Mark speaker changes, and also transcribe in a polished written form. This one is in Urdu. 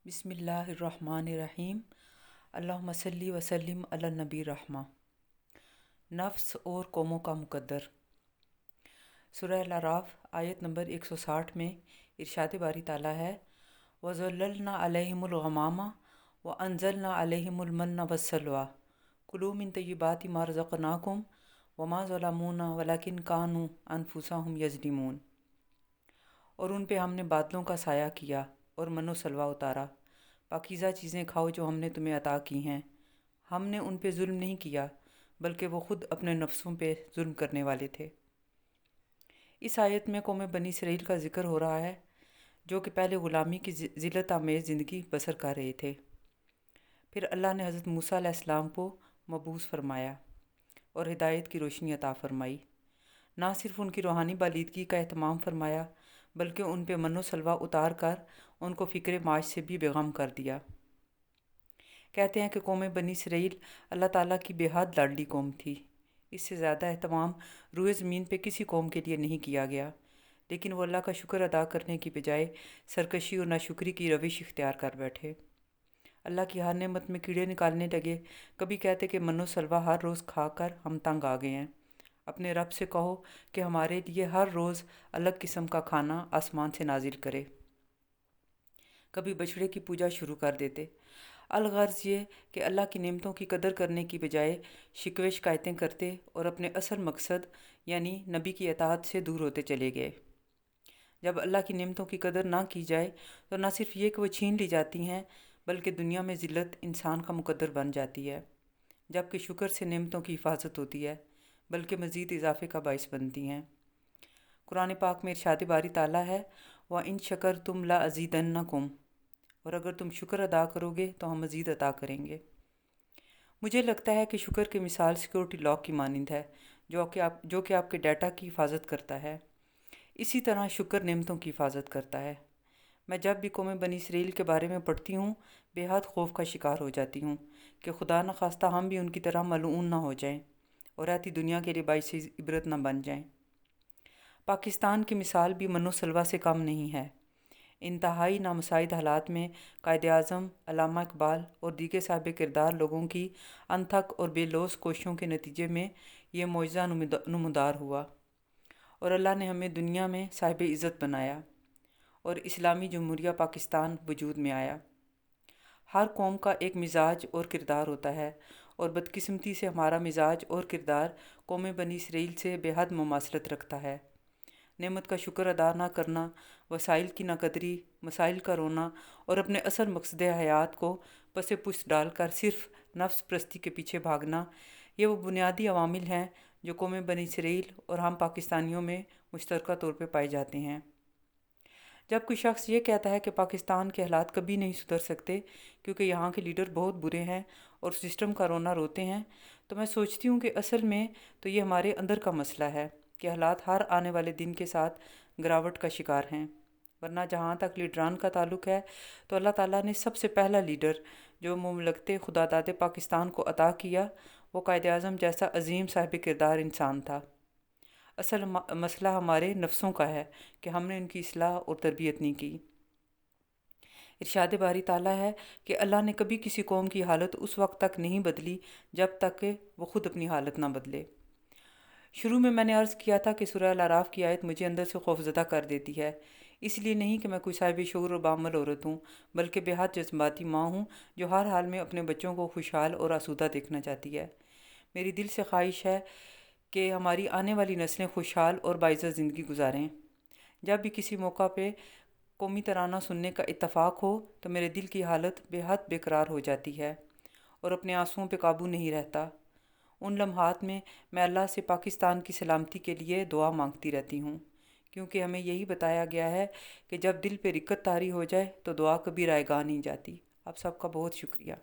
Speaker 1: بسم اللہ الرحمن الرحیم۔ اللہم صلی وسلم علی النبی رحمہ۔ نفس اور قوموں کا مقدر۔ سورہ الاعراف آیت نمبر 160 میں ارشاد باری تعالیٰ ہے وَظَلَّلْنَا عَلَيْهِمُ الْغَمَامَ وَأَنزَلْنَا عَلَيْهِمُ الْمَنَّ وَالسَّلْوَىٰ كُلُوا مِن طَيِّبَاتِ مَا رَزَقْنَاكُمْ وَمَا ظَلَمُونَا وَلَٰكِن كَانُوا أَنفُسَهُمْ يَظْلِمُونَ۔ اور ان پہ ہم نے بادلوں کا سایہ کیا اور من و سلوہ اتارا، پاکیزہ چیزیں کھاؤ جو ہم نے تمہیں عطا کی ہیں، ہم نے ان پہ ظلم نہیں کیا بلکہ وہ خود اپنے نفسوں پہ ظلم کرنے والے تھے۔ اس آیت میں قوم بنی اسرائیل کا ذکر ہو رہا ہے جو کہ پہلے غلامی کی ذلت آمیز زندگی بسر کر رہے تھے۔ پھر اللہ نے حضرت موسیٰ علیہ السلام کو مبعوث فرمایا اور ہدایت کی روشنی عطا فرمائی، نہ صرف ان کی روحانی بالیدگی کا اہتمام فرمایا بلکہ ان پہ من و سلوہ اتار کر ان کو فکر معاش سے بھی بے غم کر دیا۔ کہتے ہیں کہ قوم بنی اسرائیل اللہ تعالیٰ کی بے حد لاڈلی قوم تھی، اس سے زیادہ اہتمام روئے زمین پہ کسی قوم کے لیے نہیں کیا گیا، لیکن وہ اللہ کا شکر ادا کرنے کی بجائے سرکشی اور ناشکری کی روش اختیار کر بیٹھے۔ اللہ کی ہر نعمت میں کیڑے نکالنے لگے، کبھی کہتے کہ من و سلوہ ہر روز کھا کر ہم تنگ آ گئے ہیں، اپنے رب سے کہو کہ ہمارے لیے ہر روز الگ قسم کا کھانا آسمان سے نازل کرے۔ کبھی بچڑے کی پوجا شروع کر دیتے۔ الغرض یہ کہ اللہ کی نعمتوں کی قدر کرنے کی بجائے شکوے شکایتیں کرتے اور اپنے اصل مقصد یعنی نبی کی اطاعت سے دور ہوتے چلے گئے۔ جب اللہ کی نعمتوں کی قدر نہ کی جائے تو نہ صرف یہ کہ وہ چھین لی جاتی ہیں بلکہ دنیا میں ذلت انسان کا مقدر بن جاتی ہے، جبکہ شکر سے نعمتوں کی حفاظت ہوتی ہے بلکہ مزید اضافے کا باعث بنتی ہیں۔ قرآن پاک میں ارشاد باری تعالیٰ ہے وَإِن شَكَرْتُمْ لَأَزِيدَنَّكُمْ، اور اگر تم شکر ادا کرو گے تو ہم مزید عطا کریں گے۔ مجھے لگتا ہے کہ شکر کی مثال سیکورٹی لاک کی مانند ہے جو کہ آپ کے ڈیٹا کی حفاظت کرتا ہے، اسی طرح شکر نعمتوں کی حفاظت کرتا ہے۔ میں جب بھی قوم بنی اسرائیل کے بارے میں پڑھتی ہوں بے حد خوف کا شکار ہو جاتی ہوں کہ خدا نخواستہ ہم بھی ان کی طرح ملعون نہ ہو جائیں اور رہتی دنیا کے لیے باعث عبرت نہ بن جائیں۔ پاکستان کی مثال بھی من و سلوہ سے کم نہیں ہے۔ انتہائی نامساعد حالات میں قائد اعظم علامہ اقبال اور دیگر صاحب کردار لوگوں کی انتھک اور بے لوث کوششوں کے نتیجے میں یہ معجزہ نمودار ہوا اور اللہ نے ہمیں دنیا میں صاحب عزت بنایا اور اسلامی جمہوریہ پاکستان وجود میں آیا۔ ہر قوم کا ایک مزاج اور کردار ہوتا ہے اور بدقسمتی سے ہمارا مزاج اور کردار قوم بنی اسرائیل سے بے حد مماثلت رکھتا ہے۔ نعمت کا شکر ادا نہ کرنا، وسائل کی ناقدری، مسائل کا رونا اور اپنے اصل مقصد حیات کو پس پشت ڈال کر صرف نفس پرستی کے پیچھے بھاگنا، یہ وہ بنیادی عوامل ہیں جو قوم بنی اسرائیل اور ہم پاکستانیوں میں مشترکہ طور پہ پائے جاتے ہیں۔ جب کوئی شخص یہ کہتا ہے کہ پاکستان کے حالات کبھی نہیں سدھر سکتے کیونکہ یہاں کے لیڈر بہت برے ہیں اور سسٹم کا رونا روتے ہیں، تو میں سوچتی ہوں کہ اصل میں تو یہ ہمارے اندر کا مسئلہ ہے کہ حالات ہر آنے والے دن کے ساتھ گراوٹ کا شکار ہیں، ورنہ جہاں تک لیڈران کا تعلق ہے تو اللہ تعالیٰ نے سب سے پہلا لیڈر جو مملکت خدا داد پاکستان کو عطا کیا وہ قائد اعظم جیسا عظیم صاحب کردار انسان تھا۔ اصل مسئلہ ہمارے نفسوں کا ہے کہ ہم نے ان کی اصلاح اور تربیت نہیں کی۔ ارشاد باری تعالیٰ ہے کہ اللہ نے کبھی کسی قوم کی حالت اس وقت تک نہیں بدلی جب تک کہ وہ خود اپنی حالت نہ بدلے۔ شروع میں نے عرض کیا تھا کہ سورہ الاعراف کی آیت مجھے اندر سے خوفزدہ کر دیتی ہے، اس لیے نہیں کہ میں کوئی صاحب شعور اور بامل عورت ہوں بلکہ بے حد جذباتی ماں ہوں جو ہر حال میں اپنے بچوں کو خوشحال اور آسودہ دیکھنا چاہتی ہے۔ میری دل سے خواہش ہے کہ ہماری آنے والی نسلیں خوشحال اور باعزت زندگی گزاریں۔ جب بھی کسی موقع پہ قومی ترانہ سننے کا اتفاق ہو تو میرے دل کی حالت بے حد بے قرار ہو جاتی ہے اور اپنے آنسوؤں پہ قابو نہیں رہتا۔ ان لمحات میں اللہ سے پاکستان کی سلامتی کے لیے دعا مانگتی رہتی ہوں، کیونکہ ہمیں یہی بتایا گیا ہے کہ جب دل پہ رکت طاری ہو جائے تو دعا کبھی رائگاں نہیں جاتی۔ آپ سب کا بہت شکریہ۔